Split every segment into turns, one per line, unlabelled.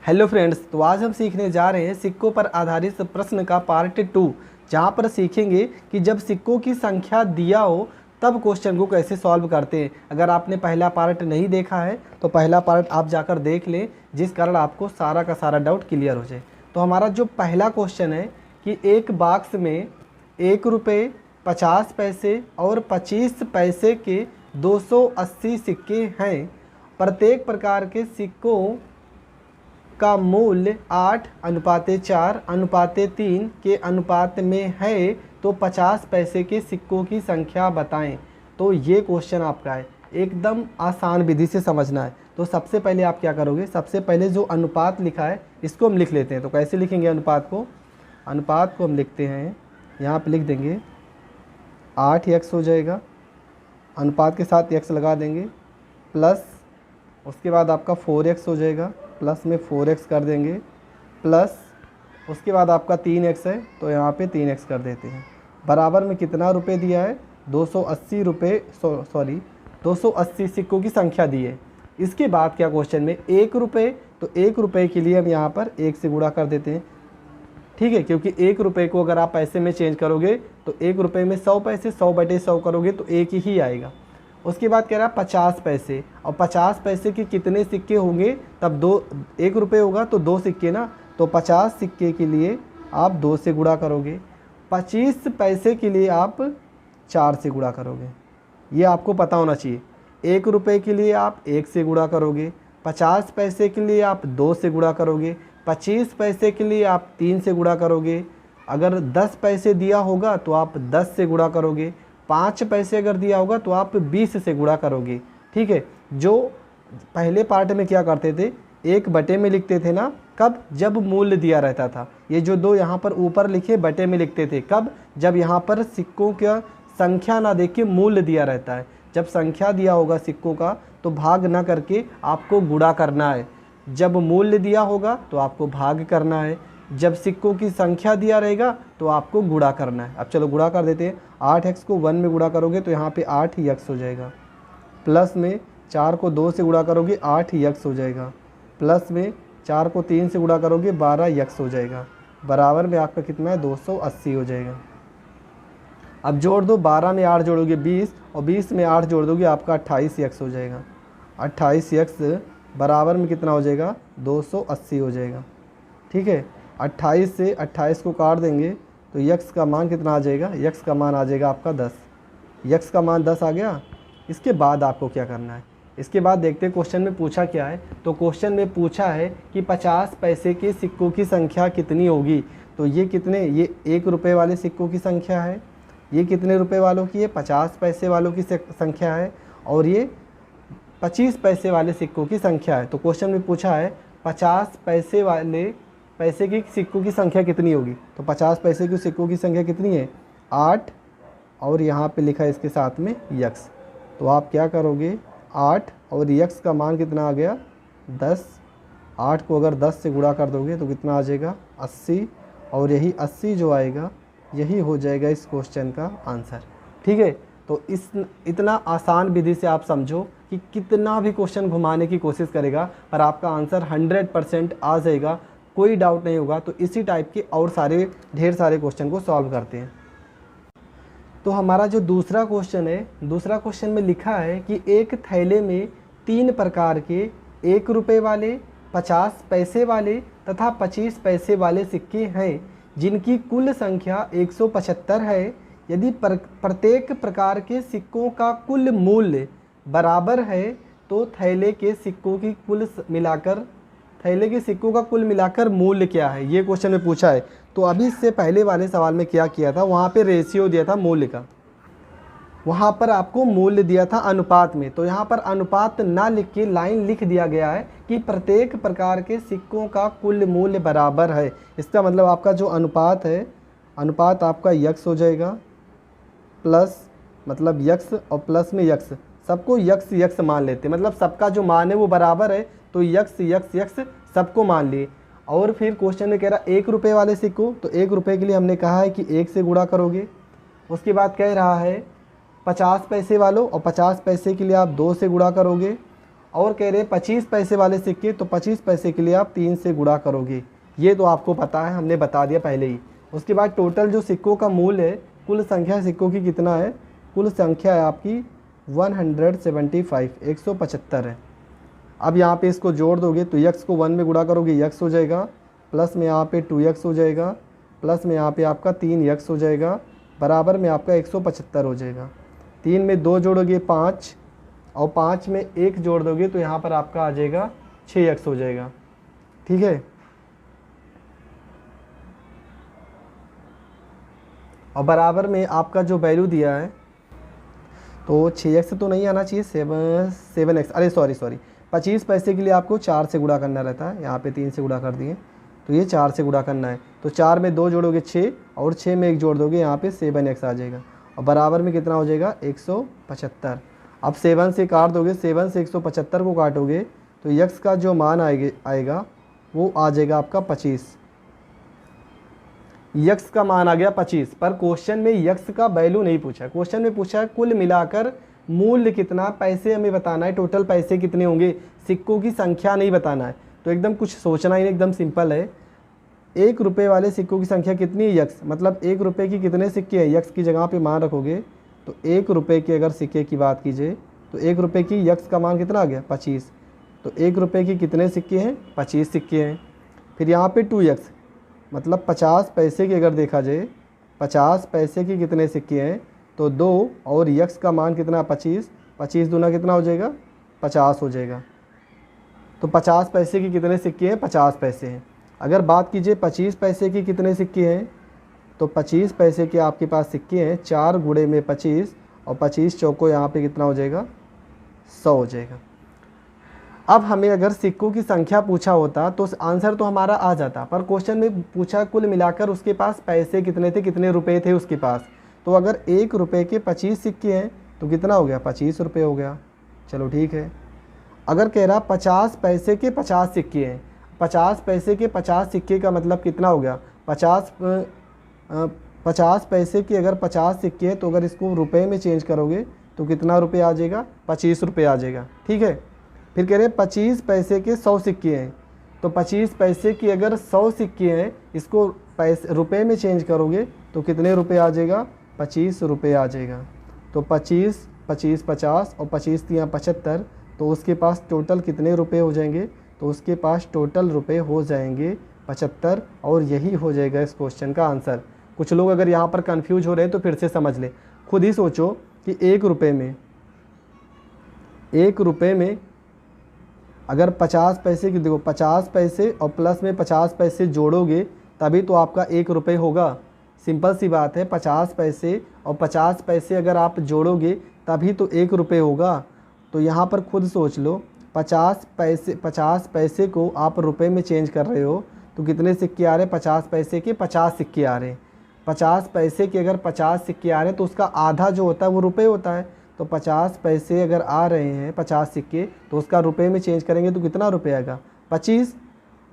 Hello friends, तो आज हम सीखने जा रहे हैं सिक्कों पर आधारित प्रश्न का पार्ट 2, जहां पर सीखेंगे कि जब सिक्कों की संख्या दिया हो तब क्वेश्चन को कैसे सॉल्व करते हैं। अगर आपने पहला पार्ट नहीं देखा है तो पहला पार्ट आप जाकर देख लें, जिस कारण आपको सारा का सारा डाउट क्लियर हो जाए। तो हमारा जो पहला क्वेश्चन है कि एक बॉक्स में 1 रुपये 50 पैसे और 25 पैसे के 280 सिक्के हैं। प्रत्येक प्रकार के सिक्कों का मूल्य 8:4:3 के अनुपात में है, तो 50 पैसे के सिक्कों की संख्या बताएं। तो ये क्वेश्चन आपका है, एकदम आसान विधि से समझना है। तो सबसे पहले आप क्या करोगे, सबसे पहले जो अनुपात लिखा है इसको हम लिख लेते हैं। तो कैसे लिखेंगे अनुपात को हम लिखते हैं, यहाँ पे लिख देंगे 8x हो जाएगा, अनुपात के साथ x लगा देंगे, प्लस उसके बाद आपका 4x हो जाएगा, प्लस में 4x कर देंगे, प्लस उसके बाद आपका 3x है तो यहाँ पे 3x कर देते हैं। बराबर में कितना रुपए दिया है, 280 रुपये, 280 सिक्कों की संख्या दी है। इसके बाद क्या क्वेश्चन में 1 रुपये, तो 1 रुपये के लिए हम यहाँ पर 1 से गुणा कर देते हैं, ठीक है, क्योंकि 1 रुपये को अगर आप पैसे में चेंज करोगे तो 1 रुपये में 100 पैसे, 100/100 करोगे तो 1 ही आएगा। उसके बाद कह रहा है 50 पैसे, और 50 पैसे के कितने सिक्के होंगे, तब 1 रुपये होगा तो 2 सिक्के ना, तो 50 सिक्के के लिए आप 2 से गुणा करोगे, 25 पैसे के लिए आप 4 से गुणा करोगे। ये आपको पता होना चाहिए। 1 रुपये के लिए आप 1 से गुणा करोगे, 50 पैसे के लिए आप 2 से गुणा करोगे, 25 पैसे के लिए आप 3 से गुणा करोगे। अगर 10 पैसे दिया होगा तो आप 10 से गुणा करोगे, 5 पैसे अगर दिया होगा तो आप 20 से गुणा करोगे, ठीक है। जो पहले पार्ट में क्या करते थे, 1 बटे में लिखते थे ना, कब, जब मूल्य दिया रहता था। ये जो 2 यहाँ पर ऊपर लिखे बटे में लिखते थे, कब, जब यहाँ पर सिक्कों का संख्या ना देख के मूल्य दिया रहता है। जब संख्या दिया होगा सिक्कों का तो भाग ना करके आपको गुणा करना है, जब मूल्य दिया होगा तो आपको भाग करना है, जब सिक्कों की संख्या दिया रहेगा तो आपको गुणा करना है। अब चलो गुणा कर देते हैं। 8x को 1 में गुणा करोगे तो यहाँ पे 8x हो जाएगा, प्लस में 4 को 2 से गुणा करोगे 8x हो जाएगा, प्लस में 4 को 3 से गुणा करोगे 12x हो जाएगा, बराबर में आपका कितना है, 280 हो जाएगा। अब जोड़ दो, 12 में 8 जोड़ोगे 20, और 20 में 8 जोड़ दोगे आपका 28x हो जाएगा। 28x बराबर में कितना हो जाएगा, 280 हो जाएगा, ठीक है। 28 से 28 को काट देंगे तो x का मान कितना आ जाएगा, x का मान आ जाएगा आपका 10। x का मान 10 आ गया। इसके बाद आपको क्या करना है, इसके बाद देखते हैं क्वेश्चन में पूछा क्या है। तो क्वेश्चन में पूछा है कि 50 पैसे के सिक्कों की संख्या कितनी होगी। तो ये कितने, ये 1 रुपये वाले सिक्कों की संख्या है, ये कितने रुपए वालों की है, 50 पैसे वालों की संख्या है, और ये 25 पैसे वाले सिक्कों की संख्या है। तो क्वेश्चन में पूछा है 50 पैसे वाले पैसे की सिक्कों की संख्या कितनी होगी। तो 50 पैसे की सिक्कों की संख्या कितनी है, 8, और यहाँ पे लिखा है इसके साथ में x। तो आप क्या करोगे, 8 और x का मान कितना आ गया, 10। 8 को अगर 10 से गुणा कर दोगे तो कितना आ जाएगा, 80, और यही 80 जो आएगा यही हो जाएगा इस क्वेश्चन का आंसर, ठीक है। तो इतना आसान विधि से आप समझो कि कितना भी क्वेश्चन घुमाने की कोशिश करेगा पर आपका आंसर 100% आ जाएगा, कोई डाउट नहीं होगा। तो इसी टाइप के और ढेर सारे क्वेश्चन को सॉल्व करते हैं। तो हमारा जो दूसरा क्वेश्चन है, दूसरा क्वेश्चन में लिखा है कि एक थैले में 3 प्रकार के 1 रुपये वाले, 50 पैसे वाले तथा 25 पैसे वाले सिक्के हैं, जिनकी कुल संख्या 175 है। यदि प्रत्येक प्रकार के सिक्कों का कुल मूल्य बराबर है तो थैले के सिक्कों का कुल मिलाकर मूल्य क्या है, ये क्वेश्चन में पूछा है। तो अभी इससे पहले वाले सवाल में क्या किया था, वहाँ पे रेशियो दिया था मूल्य का, वहाँ पर आपको मूल्य दिया था अनुपात में। तो यहाँ पर अनुपात ना लिख के लाइन लिख दिया गया है कि प्रत्येक प्रकार के सिक्कों का कुल मूल्य बराबर है। इसका मतलब आपका जो अनुपात है, अनुपात आपका x हो जाएगा, प्लस मतलब x और प्लस में x, सबको x मान लेते हैं, मतलब सबका जो मान है वो बराबर है, तो x सबको मान लिए। और फिर क्वेश्चन में कह रहा 1 रुपये वाले सिक्कों, तो 1 रुपये के लिए हमने कहा है कि 1 से गुणा करोगे। उसके बाद कह रहा है 50 पैसे वालों, और 50 पैसे के लिए आप 2 से गुणा करोगे। और कह रहे 25 पैसे वाले सिक्के, तो 25 पैसे के लिए आप 3 से गुणा करोगे। ये तो आपको पता है, हमने बता दिया पहले ही। उसके बाद टोटल जो सिक्कों का मूल्य है, कुल संख्या सिक्कों की कितना है, कुल संख्या है आपकी 175, 175 है। अब यहाँ पे इसको जोड़ दोगे तो यक्स को 1 में गुणा करोगे, यक्स हो जाएगा, प्लस में यहाँ पे 2x हो जाएगा, प्लस में यहाँ पे आपका 3x हो जाएगा, बराबर में आपका 175 हो जाएगा। 3 में 2 जोड़ोगे 5, और 5 में 1 जोड़ दोगे तो यहाँ पर आपका आ जाएगा 6x हो जाएगा। ठीक है, और बराबर में आपका जो वैल्यू दिया है तो 6x तो नहीं आना चाहिए, 7x, अरे सॉरी 25 पैसे के लिए आपको 4 से गुणा करना रहता है, यहाँ पे 3 से गुणा कर दिए, तो ये 4 से गुणा करना है। तो 4 में 2 जोड़ोगे 6, और 6 में 1 जोड़ दोगे, यहाँ पे 7x आ जाएगा, और बराबर में कितना हो जाएगा 175। अब 7 से काट दोगे, 7 से 175 को काटोगे तो यक्स का जो मान आएगा वो आ जाएगा आपका 25। यक्स का मान आ गया 25, पर क्वेश्चन में यक्स का वैल्यू नहीं पूछा, क्वेश्चन में पूछा है कुल मिलाकर मूल्य कितना, पैसे हमें बताना है, टोटल पैसे कितने होंगे, सिक्कों की संख्या नहीं बताना है। तो एकदम कुछ सोचना ही, एकदम सिंपल है। 1 रुपये वाले सिक्कों की संख्या कितनी है, यक्स, मतलब 1 रुपये की कितने सिक्के हैं, यक्स की जगह पे मान रखोगे तो 1 रुपये के अगर सिक्के की बात कीजिए तो 1 रुपये की यक्स का मान कितना आ गया 25, तो 1 रुपये की कितने सिक्के हैं, 25 सिक्के हैं। फिर यहाँ पे 2x, मतलब 50 पैसे की अगर देखा जाए, 50 पैसे की कितने सिक्के हैं, तो 2, और यक्स का मान कितना 25, 25 दूना कितना हो जाएगा 50 हो जाएगा। तो 50 पैसे की कितने सिक्के हैं, 50 पैसे हैं। अगर बात कीजिए 25 पैसे की कितने सिक्के हैं, तो 25 पैसे के आपके पास सिक्के हैं 4 गुणे में 25, और 25 चौको यहाँ पे कितना हो जाएगा 100 हो जाएगा। अब हमें अगर सिक्कों की संख्या पूछा होता तो आंसर तो हमारा आ जाता, पर क्वेश्चन में पूछा कुल मिलाकर उसके पास पैसे कितने थे, कितने रुपए थे उसके पास। तो अगर 1 रुपये के 25 सिक्के हैं तो कितना हो गया 25 रुपये हो गया। चलो ठीक है। अगर कह रहा 50 पैसे के 50 सिक्के हैं, 50 पैसे के 50 सिक्के का मतलब कितना हो गया 50 पैसे के अगर 50 सिक्के हैं, तो अगर इसको रुपए में चेंज करोगे तो कितना रुपये आ जाएगा 25 रुपये आ जाएगा। ठीक है। फिर कह रहे 25 पैसे के 100 सिक्के हैं, तो 25 पैसे की अगर 100 सिक्के हैं, इसको पैसे रुपए में चेंज करोगे तो कितने रुपये आ जाएगा 25 रुपये आ जाएगा। तो 25, 25, 50 और 25 3 75, तो उसके पास टोटल कितने रुपए हो जाएंगे, तो उसके पास टोटल रुपए हो जाएंगे 75, और यही हो जाएगा इस क्वेश्चन का आंसर। कुछ लोग अगर यहाँ पर कंफ्यूज हो रहे हैं तो फिर से समझ लें, खुद ही सोचो कि 1 रुपये में अगर 50 पैसे की, देखो 50 पैसे और प्लस में 50 पैसे जोड़ोगे तभी तो आपका 1 रुपये होगा। सिंपल सी बात है, 50 पैसे और 50 पैसे अगर आप जोड़ोगे तभी तो 1 रुपये होगा। तो यहाँ पर खुद सोच लो, 50 पैसे को आप रुपए में चेंज कर रहे हो तो कितने सिक्के आ रहे हैं, 50 पैसे के 50 सिक्के आ रहे हैं। 50 पैसे के अगर 50 सिक्के आ रहे हैं तो उसका आधा जो होता है वो रुपये होता है। तो 50 पैसे अगर आ रहे हैं 50 सिक्के, तो उसका रुपए में चेंज करेंगे तो कितना रुपये आएगा 25।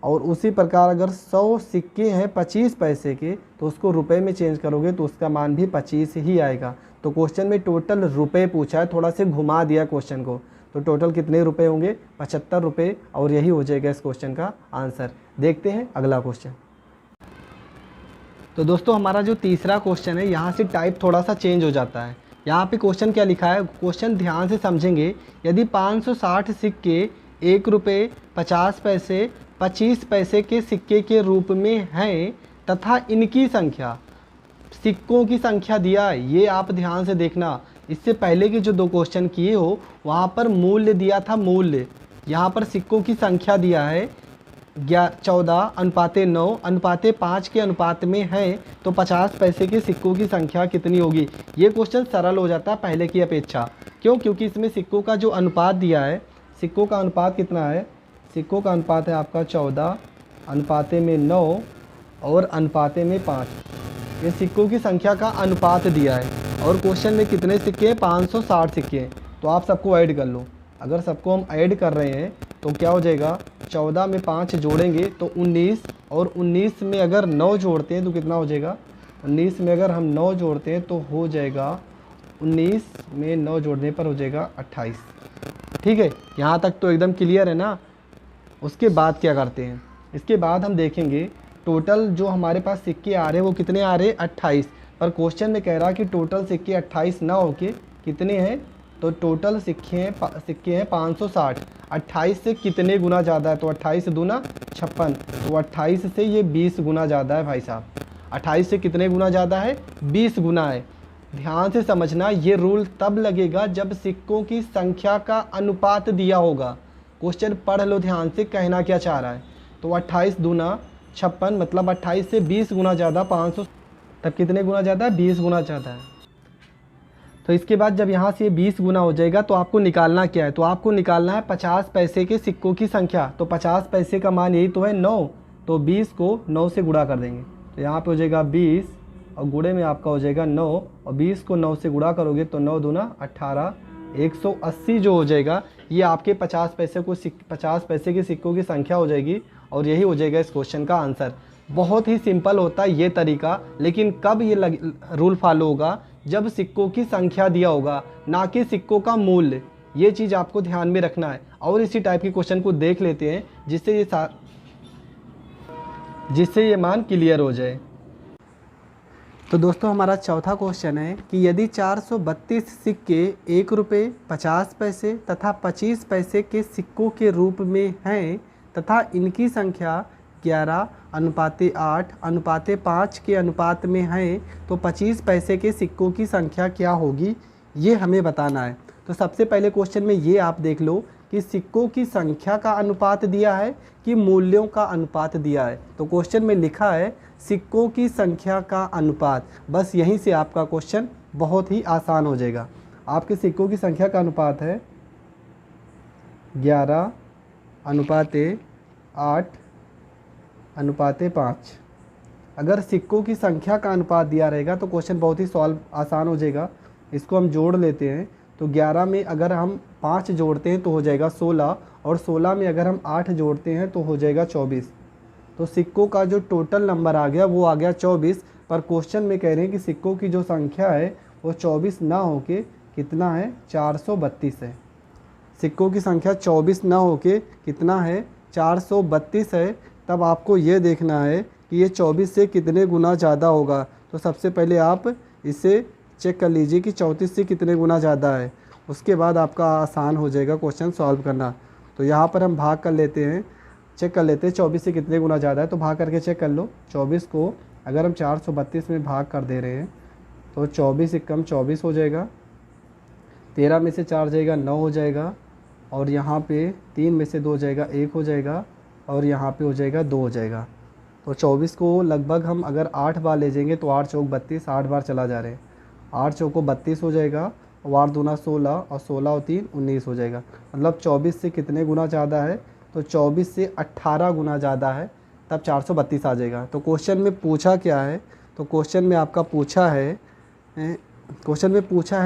और उसी प्रकार अगर 100 सिक्के हैं 25 पैसे के, तो उसको रुपए में चेंज करोगे तो उसका मान भी 25 ही आएगा। तो क्वेश्चन में टोटल रुपए पूछा है, थोड़ा से घुमा दिया क्वेश्चन को। तो टोटल कितने रुपए होंगे 75 रुपये, और यही हो जाएगा इस क्वेश्चन का आंसर। देखते हैं अगला क्वेश्चन। तो दोस्तों हमारा जो तीसरा क्वेश्चन है, यहाँ से टाइप थोड़ा सा चेंज हो जाता है। यहाँ पे क्वेश्चन क्या लिखा है, क्वेश्चन ध्यान से समझेंगे। यदि 560 सिक्के 1 रुपये 50 पैसे 25 पैसे के सिक्के के रूप में हैं तथा इनकी संख्या, सिक्कों की संख्या दिया है, ये आप ध्यान से देखना। इससे पहले के जो 2 क्वेश्चन किए हो वहाँ पर मूल्य दिया था, मूल्य। यहाँ पर सिक्कों की संख्या दिया है 14:9:5 के अनुपात में है, तो 50 पैसे के सिक्कों की संख्या कितनी होगी। ये क्वेश्चन सरल हो जाता है पहले की अपेक्षा। क्यों? क्योंकि इसमें सिक्कों का जो अनुपात दिया है, सिक्कों का अनुपात कितना है, सिक्कों का अनुपात है आपका 14:9 और अनुपाते में 5। ये सिक्कों की संख्या का अनुपात दिया है, और क्वेश्चन में कितने सिक्के हैं 560 सिक्के हैं। तो आप सबको ऐड कर लो। अगर सबको हम ऐड कर रहे हैं तो क्या हो जाएगा, 14 में 5 जोड़ेंगे तो 19, और 19 में अगर 9 जोड़ते हैं तो कितना हो जाएगा, 19 में अगर हम 9 जोड़ते हैं तो हो जाएगा, 19 में 9 जोड़ने पर हो जाएगा 28। ठीक है, यहाँ तक तो एकदम क्लियर है ना। उसके बाद क्या करते हैं, इसके बाद हम देखेंगे टोटल जो हमारे पास सिक्के आ रहे हैं वो कितने आ रहे हैं, 28। पर क्वेश्चन में कह रहा कि टोटल सिक्के 28 ना होके कितने हैं, तो टोटल सिक्के हैं 560। 28 से कितने गुना ज़्यादा है, तो 28 दूना 56, तो 28 से ये 20 गुना ज़्यादा है भाई साहब। 28 से कितने गुना ज़्यादा है, 20 गुना है। ध्यान से समझना, ये रूल तब लगेगा जब सिक्कों की संख्या का अनुपात दिया होगा। क्वेश्चन पढ़ लो ध्यान से, कहना क्या चाह रहा है। तो 28 दूना 56 मतलब 28 से 20 गुना ज़्यादा 500, तब कितने गुना ज़्यादा है, 20 गुना ज़्यादा है। तो इसके बाद जब यहाँ से ये 20 गुना हो जाएगा तो आपको निकालना क्या है, तो आपको निकालना है 50 पैसे के सिक्कों की संख्या। तो 50 पैसे का मान यही तो है 9, तो 20 को 9 से गुणा कर देंगे। तो यहाँ पे हो जाएगा 20 और गुणे में आपका हो जाएगा 9, और 20 को 9 से गुणा करोगे तो 9 दूना 18, 180 जो हो जाएगा ये आपके 50 पैसे के सिक्कों की संख्या हो जाएगी। और यही हो जाएगा इस क्वेश्चन का आंसर। बहुत ही सिंपल होता है ये तरीका, लेकिन कब ये रूल फॉलो होगा, जब सिक्कों की संख्या दिया होगा, ना कि सिक्कों का मूल्य। ये चीज़ आपको ध्यान में रखना है। और इसी टाइप के क्वेश्चन को देख लेते हैं जिससे ये मान क्लियर हो जाए। तो दोस्तों हमारा चौथा क्वेश्चन है कि यदि 432 सिक्के 1 रुपये 50 पैसे तथा 25 पैसे के सिक्कों के रूप में हैं तथा इनकी संख्या 11:8:5 के अनुपात में है, तो 25 पैसे के सिक्कों की संख्या क्या होगी, ये हमें बताना है। तो सबसे पहले क्वेश्चन में ये आप देख लो कि सिक्कों की संख्या का अनुपात दिया है कि मूल्यों का अनुपात दिया है। तो क्वेश्चन में लिखा है सिक्कों की संख्या का अनुपात। बस यहीं से आपका क्वेश्चन बहुत ही आसान हो जाएगा। आपके सिक्कों की संख्या का अनुपात है 11:8:5। अगर सिक्कों की संख्या का अनुपात दिया रहेगा तो क्वेश्चन बहुत ही आसान हो जाएगा। इसको हम जोड़ लेते हैं। तो 11 में अगर हम 5 जोड़ते हैं तो हो जाएगा 16, और 16 में अगर हम 8 जोड़ते हैं तो हो जाएगा 24। तो सिक्कों का जो टोटल नंबर आ गया वो आ गया 24। पर क्वेश्चन में कह रहे हैं कि सिक्कों की जो संख्या है वो 24 ना होके कितना है, 432 है। सिक्कों की संख्या 24 ना होके कितना है, 432 है। तब आपको ये देखना है कि ये 24 से कितने गुना ज़्यादा होगा। तो सबसे पहले आप इसे चेक कर लीजिए कि 34 से कितने गुना ज़्यादा है। उसके बाद आपका आसान हो जाएगा क्वेश्चन सॉल्व करना। तो यहाँ पर हम भाग कर लेते हैं, चेक कर लेते हैं 24 से कितने गुना ज़्यादा है। तो भाग करके चेक कर लो। 24 को अगर हम 432 में भाग कर दे रहे हैं तो 24 एकम 24 हो जाएगा, 13 में से 4 जाएगा 9 हो जाएगा, और यहाँ पे 3 में से 2 जाएगा 1 हो जाएगा, और यहाँ पे हो जाएगा 2 हो जाएगा। तो 24 को लगभग हम अगर 8 बार ले जाएंगे तो 8 चौक 32, 8 बार चला जा रहे हैं, 8 चौको 32 हो जाएगा, और 8 दूना 16, और 16 और 3 19 हो जाएगा। मतलब 24 से कितने गुना ज़्यादा है, तो 24 से 18 गुना ज़्यादा है, तब 432 आ जाएगा। तो क्वेश्चन में पूछा क्या है, तो क्वेश्चन में आपका पूछा है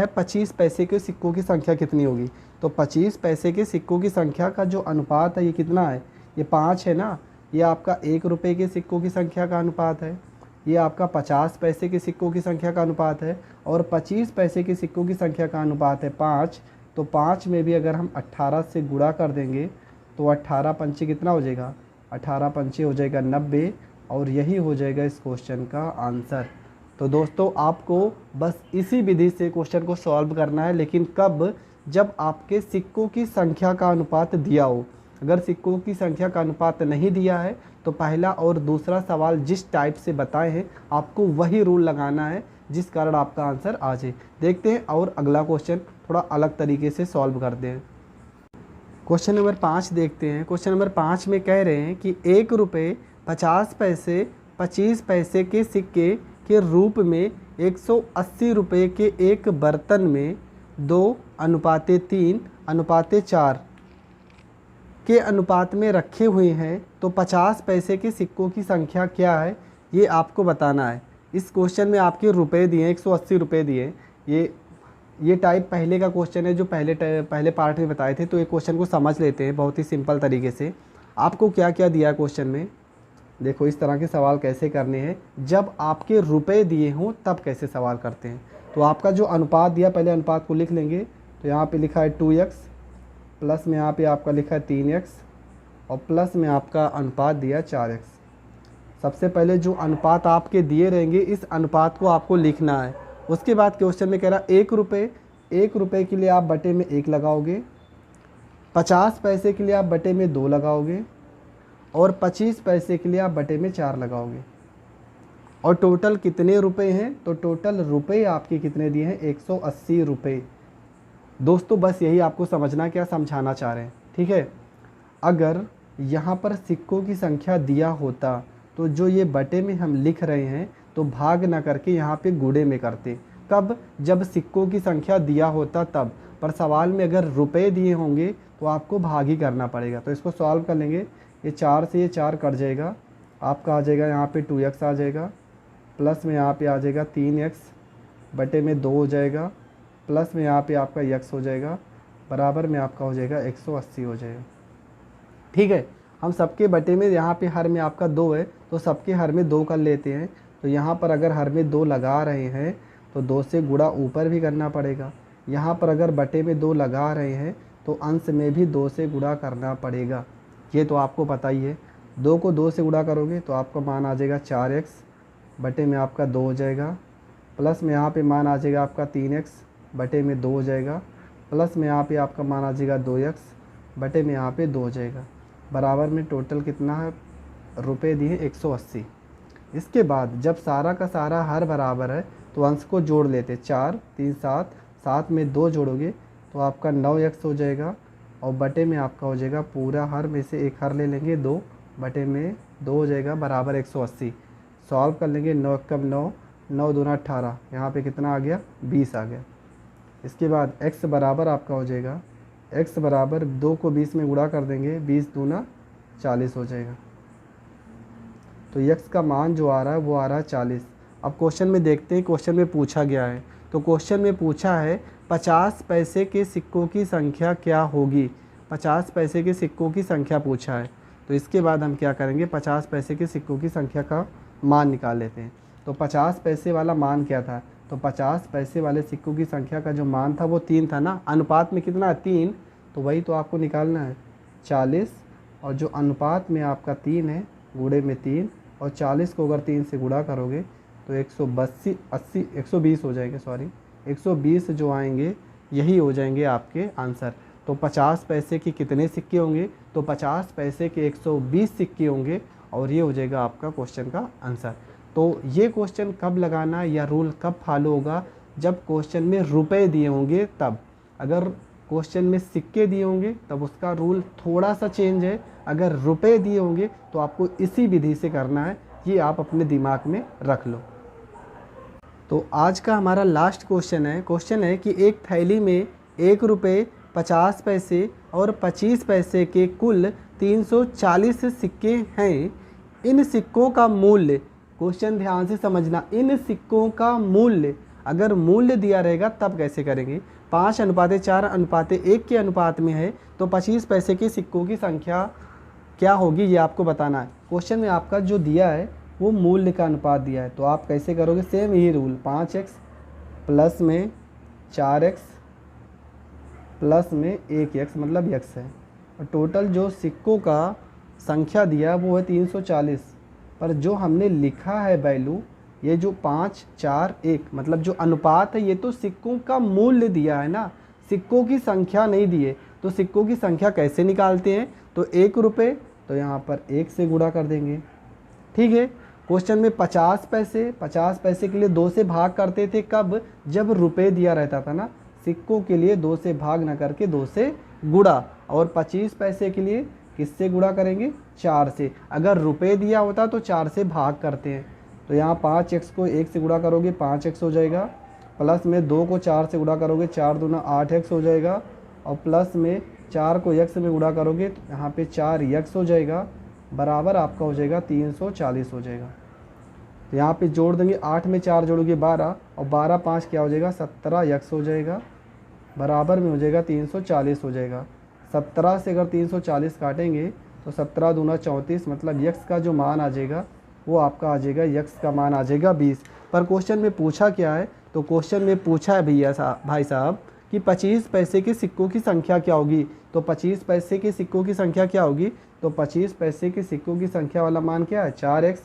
25 पैसे के सिक्कों की संख्या कितनी होगी। तो 25 पैसे के सिक्कों की संख्या का जो अनुपात है ये कितना है, ये 5 है ना। ये आपका 1 रुपये के सिक्कों की संख्या का अनुपात है, ये आपका 50 पैसे के सिक्कों की संख्या का अनुपात है, और 25 पैसे के सिक्कों की संख्या का अनुपात है 5। तो 5 में भी अगर हम 18 से गुणा कर देंगे तो 18 पंचे कितना हो जाएगा, 18 पंचे हो जाएगा 90, और यही हो जाएगा इस क्वेश्चन का आंसर। तो दोस्तों आपको बस इसी विधि से क्वेश्चन को सॉल्व करना है, लेकिन कब, जब आपके सिक्कों की संख्या का अनुपात दिया हो। अगर सिक्कों की संख्या का अनुपात नहीं दिया है तो पहला और दूसरा सवाल जिस टाइप से बताए हैं आपको वही रूल लगाना है, जिस कारण आपका आंसर आ जाए। देखते हैं और अगला क्वेश्चन थोड़ा अलग तरीके से सॉल्व करते हैं। क्वेश्चन नंबर 5 देखते हैं। क्वेश्चन नंबर 5 में कह रहे हैं कि 1 रुपये 50 पैसे 25 पैसे के सिक्के के रूप में 180 रुपये के एक बर्तन में 2:3:4 के अनुपात में रखे हुए हैं, तो 50 पैसे के सिक्कों की संख्या क्या है, ये आपको बताना है। इस क्वेश्चन में आपके रुपए दिए 180 रुपये दिए। ये टाइप पहले का क्वेश्चन है जो पहले पार्ट में बताए थे। तो ये क्वेश्चन को समझ लेते हैं बहुत ही सिंपल तरीके से। आपको क्या क्या दिया है क्वेश्चन में, देखो इस तरह के सवाल कैसे करने हैं। जब आपके रुपए दिए हों तब कैसे सवाल करते हैं। तो आपका जो अनुपात दिया, पहले अनुपात को लिख लेंगे। तो यहाँ पे लिखा है 2x, प्लस में यहाँ पे आपका लिखा है 3x और प्लस में आपका अनुपात दिया 4x। सबसे पहले जो अनुपात आपके दिए रहेंगे इस अनुपात को आपको लिखना है। उसके बाद क्वेश्चन में कह रहा 1 रुपये के लिए आप बटे में 1 लगाओगे, 50 पैसे के लिए आप बटे में 2 लगाओगे और 25 पैसे के लिए आप बटे में 4 लगाओगे। और टोटल कितने रुपए हैं? तो टोटल रुपए आपके कितने दिए हैं? 180 रुपये। दोस्तों बस यही आपको समझना क्या समझाना चाह रहे हैं, ठीक है। अगर यहाँ पर सिक्कों की संख्या दिया होता तो जो ये बटे में हम लिख रहे हैं तो भाग ना करके यहाँ पे गुणे में करते। कब? जब सिक्कों की संख्या दिया होता तब। पर सवाल में अगर रुपए दिए होंगे तो आपको भाग ही करना पड़ेगा। तो इसको सॉल्व कर लेंगे। ये 4 से ये 4 कट जाएगा, आपका आ जाएगा यहाँ पे 2x आ जाएगा, प्लस में यहाँ पे आ जाएगा 3x बटे में 2 हो जाएगा, प्लस में यहाँ पे आपका x हो जाएगा, बराबर में आपका हो जाएगा 180 हो जाएगा। ठीक है, हम सबके बटे में यहाँ पे हर में आपका 2 है तो सबके हर में 2 कर लेते हैं। तो यहाँ पर अगर हर में 2 लगा रहे हैं तो 2 से गुणा ऊपर भी करना पड़ेगा। यहाँ पर अगर बटे में 2 लगा रहे हैं तो अंश में भी 2 से गुणा करना पड़ेगा, ये तो आपको पता ही है। 2 को 2 से गुणा करोगे तो आपका मान आ जाएगा 4x बटे में आपका 2 हो जाएगा, प्लस में यहाँ पे मान आ जाएगा आपका 3x बटे में 2 हो जाएगा, प्लस में यहाँ पे आपका मान आ जाएगा 2x बटे में यहाँ पे 2 हो जाएगा, बराबर में टोटल कितना है रुपए दिए 180। इसके बाद जब सारा का सारा हर बराबर है तो अंश को जोड़ लेते, 4 3 7, 7 में 2 जोड़ोगे तो आपका 9x हो जाएगा और बटे में आपका हो जाएगा पूरा हर में से एक हर ले लेंगे 2 बटे में 2 हो जाएगा बराबर 180। सॉल्व कर लेंगे, 9 कम 9, 9 दूना 18, यहाँ पे कितना आ गया 20 आ गया। इसके बाद x बराबर आपका हो जाएगा, x बराबर 2 को 20 में गुणा कर देंगे, 20 दूना 40 हो जाएगा। तो x का मान जो आ रहा है वो आ रहा है 40। अब क्वेश्चन में देखते हैं क्वेश्चन में पूछा गया है। तो क्वेश्चन में पूछा है 50 पैसे के सिक्कों की संख्या क्या होगी। 50 पैसे के सिक्कों की संख्या पूछा है। तो इसके बाद हम क्या करेंगे, 50 पैसे के सिक्कों की संख्या का मान निकाल लेते हैं। तो 50 पैसे वाला मान क्या था? तो 50 पैसे वाले सिक्कों की संख्या का जो मान था वो 3 था ना, अनुपात में कितना है 3, तो वही तो आपको निकालना है 40। और जो अनुपात में आपका 3 है गुणे में 3, और 40 को अगर 3 से गुणा करोगे तो 120 हो जाएंगे, 120 जो आएंगे यही हो जाएंगे आपके आंसर। तो 50 पैसे के कितने सिक्के होंगे? तो 50 पैसे के 120 सिक्के होंगे और ये हो जाएगा आपका क्वेश्चन का आंसर। तो ये क्वेश्चन कब लगाना है या रूल कब फॉलो होगा? जब क्वेश्चन में रुपए दिए होंगे तब। अगर क्वेश्चन में सिक्के दिए होंगे तब उसका रूल थोड़ा सा चेंज है, अगर रुपए दिए होंगे तो आपको इसी विधि से करना है, ये आप अपने दिमाग में रख लो। तो आज का हमारा लास्ट क्वेश्चन है कि एक थैली में 1 रुपये 50 पैसे और 25 पैसे के कुल 340 सिक्के हैं। इन सिक्कों का मूल्य, क्वेश्चन ध्यान से समझना, इन सिक्कों का मूल्य, अगर मूल्य दिया रहेगा तब कैसे करेंगे? 5:4:1 के अनुपात में है तो 25 पैसे के सिक्कों की संख्या क्या होगी ये आपको बताना है। क्वेश्चन में आपका जो दिया है वो मूल्य का अनुपात दिया है, तो आप कैसे करोगे? सेम यही रूल, 5x प्लस में 4x प्लस में 1x मतलब x है, और टोटल जो सिक्कों का संख्या दिया है वो है 340, पर जो हमने लिखा है वैल्यू, ये जो 5 4 1 मतलब जो अनुपात है ये तो सिक्कों का मूल्य दिया है ना, सिक्कों की संख्या नहीं दिए। तो सिक्कों की संख्या कैसे निकालते हैं? तो 1 रुपये तो यहाँ पर 1 से गुणा कर देंगे, ठीक है। क्वेश्चन में 50 पैसे के लिए 2 से भाग करते थे, कब? जब रुपए दिया रहता था ना, सिक्कों के लिए 2 से भाग ना करके 2 से गुणा। और 25 पैसे के लिए किससे गुणा करेंगे? 4 से। अगर रुपए दिया होता तो 4 से भाग करते हैं। तो यहाँ 5x को 1 से गुणा करोगे 5x हो जाएगा, प्लस में 2 को 4 से गुणा करोगे 4 दूना 8x हो जाएगा, और प्लस में 4 को x में गुणा करोगे तो यहाँ पे 4x हो जाएगा, बराबर आपका हो जाएगा 340 हो जाएगा। तो यहाँ पे जोड़ देंगे, 8 में 4 जोड़ोगे 12 और 12 5 क्या हो जाएगा 17x हो जाएगा, बराबर में हो जाएगा 340 हो जाएगा। 17 से अगर 340 काटेंगे तो 17 दूना 34 मतलब x का जो मान आ जाएगा वो आपका आ जाएगा, x का मान आ जाएगा 20। पर क्वेश्चन में पूछा क्या है? तो क्वेश्चन में पूछा है भाई साहब कि 25 पैसे के सिक्कों की संख्या क्या होगी। तो 25 पैसे के सिक्कों की संख्या क्या होगी, तो 25 पैसे के सिक्कों की संख्या वाला मान क्या है 4x,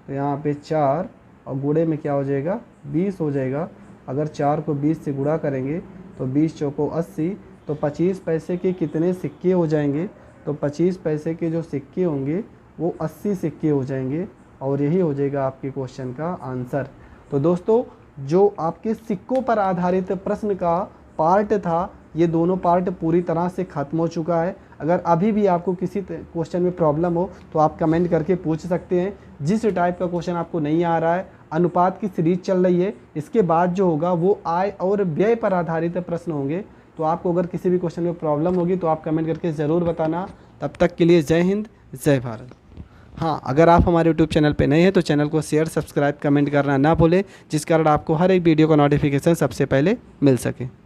तो यहाँ पे 4 और गुणे में क्या हो जाएगा 20 हो जाएगा। अगर 4 को 20 से गुणा करेंगे तो 20 चौको 80, तो 25 पैसे के कितने सिक्के हो जाएंगे, तो 25 पैसे के जो सिक्के होंगे वो 80 सिक्के हो जाएंगे और यही हो जाएगा आपके क्वेश्चन का आंसर। तो दोस्तों जो आपके सिक्कों पर आधारित प्रश्न का पार्ट था, ये दोनों पार्ट पूरी तरह से ख़त्म हो चुका है। अगर अभी भी आपको किसी क्वेश्चन में प्रॉब्लम हो तो आप कमेंट करके पूछ सकते हैं। जिस टाइप का क्वेश्चन आपको नहीं आ रहा है, अनुपात की सीरीज चल रही है, इसके बाद जो होगा वो आय और व्यय पर आधारित प्रश्न होंगे। तो आपको अगर किसी भी क्वेश्चन में प्रॉब्लम होगी तो आप कमेंट करके ज़रूर बताना। तब तक के लिए जय हिंद, जय भारत। हाँ, अगर आप हमारे यूट्यूब चैनल पे नए हैं तो चैनल को शेयर, सब्सक्राइब, कमेंट करना ना भूलें, जिस कारण आपको हर एक वीडियो का नोटिफिकेशन सबसे पहले मिल सके।